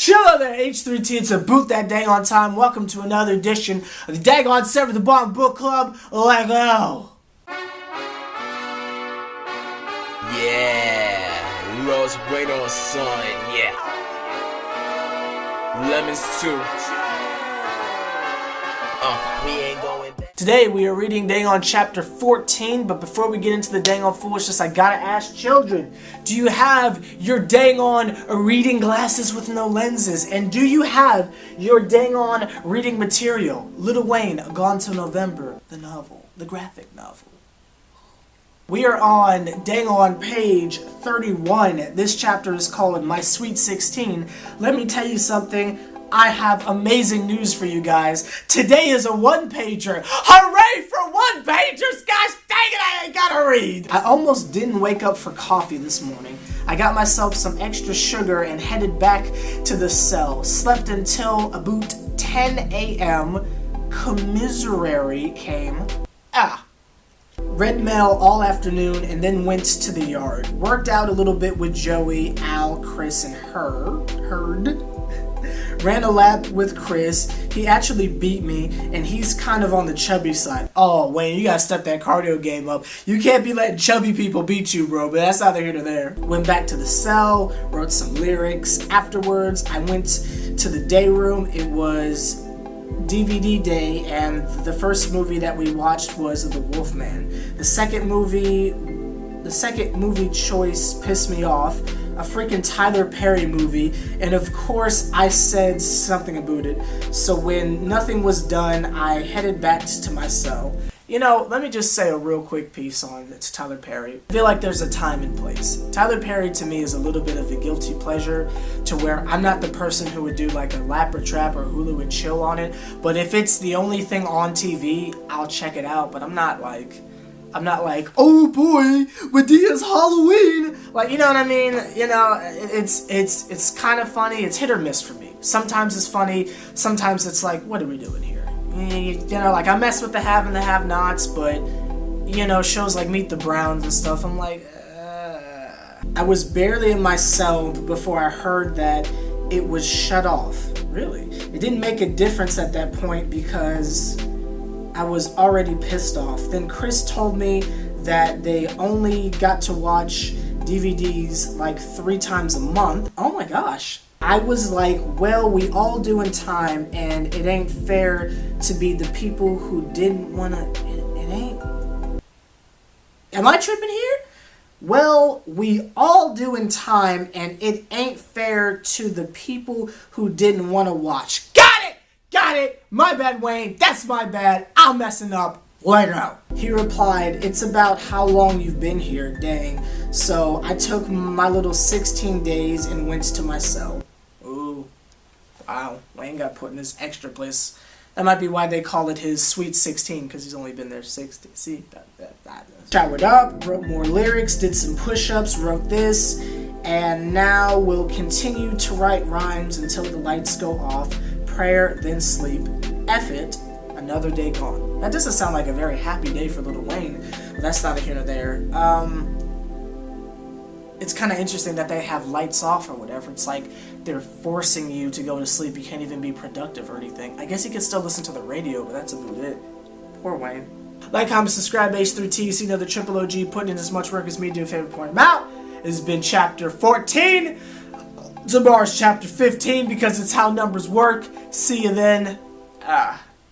Chill there, H+III+T. It's a boot that dang on time. Welcome to another edition of the daggone SeverTheBond book club. Let go. Yeah, Los Buenos son, yeah. Lemons too. We ain't going back. Today we are reading dang on chapter 14, but before we get into the dang on foolishness, I gotta ask children, do you have your dang on reading glasses with no lenses? And do you have your dang on reading material? Lil Wayne, Gone to November, the novel, the graphic novel. We are on dang on page 31. This chapter is called My Sweet 16. Let me tell you something. I have amazing news for you guys. Today is a one-pager. Hooray for one-pagers! Gosh dang it, I ain't gotta read! I almost didn't wake up for coffee this morning. I got myself some extra sugar and headed back to the cell. Slept until about 10 a.m. Commissary came. Read mail all afternoon and then went to the yard. Worked out a little bit with Joey, Al, Chris, and Herd. Ran a lap with Chris. He actually beat me, and he's kind of on the chubby side. Oh, Wayne, you gotta step that cardio game up. You can't be letting chubby people beat you, bro, but that's neither here nor there. Went back to the cell, wrote some lyrics. Afterwards, I went to the day room. It was DVD day, and the first movie that we watched was The Wolfman. The second movie choice pissed me off. A freaking Tyler Perry movie, and of course I said something about it. So when nothing was done, I headed back to my cell. You know, let me just say a real quick piece on Tyler Perry. I feel like there's a time and place. Tyler Perry to me is a little bit of a guilty pleasure, to where I'm not the person who would do like a lap or trap or Hulu and chill on it, but if it's the only thing on TV, I'll check it out, but I'm not like, oh boy, Medea's Halloween. Like, you know what I mean? You know, it's kind of funny. It's hit or miss for me. Sometimes it's funny. Sometimes it's like, what are we doing here? You know, like I mess with the have and the have-nots, but you know, shows like Meet the Browns and stuff, I'm like, I was barely in my cell before I heard that it was shut off. Really? It didn't make a difference at that point because I was already pissed off. Then Chris told me that they only got to watch DVDs like 3 times a month. Oh my gosh. I was like, well, we all do in time, and it ain't fair to be the people who didn't wanna, it ain't. Am I tripping here? Well, we all do in time, and it ain't fair to the people who didn't want to watch. Got it! My bad, Wayne. That's my bad. I'm messing up. Let go. He replied, it's about how long you've been here, dang. So I took my little 16 days and went to my cell. Ooh. Wow. Wayne got put in this extra place. That might be why they call it his Sweet 16, because he's only been there 60. See? Showered up, wrote more lyrics, did some push-ups, wrote this, and now we'll continue to write rhymes until the lights go off. Prayer, then sleep. F it, another day gone. That doesn't sound like a very happy day for Lil Wayne, but that's neither here nor there. It's kind of interesting that they have lights off or whatever. It's like they're forcing you to go to sleep. You can't even be productive or anything. I guess you can still listen to the radio, but that's about it. Poor Wayne. Like, comment, subscribe, H+III+T. See another triple OG putting in as much work as me. Do a favor, point him out. This has been chapter 14. Tomorrow's chapter 15 because it's how numbers work. See you then.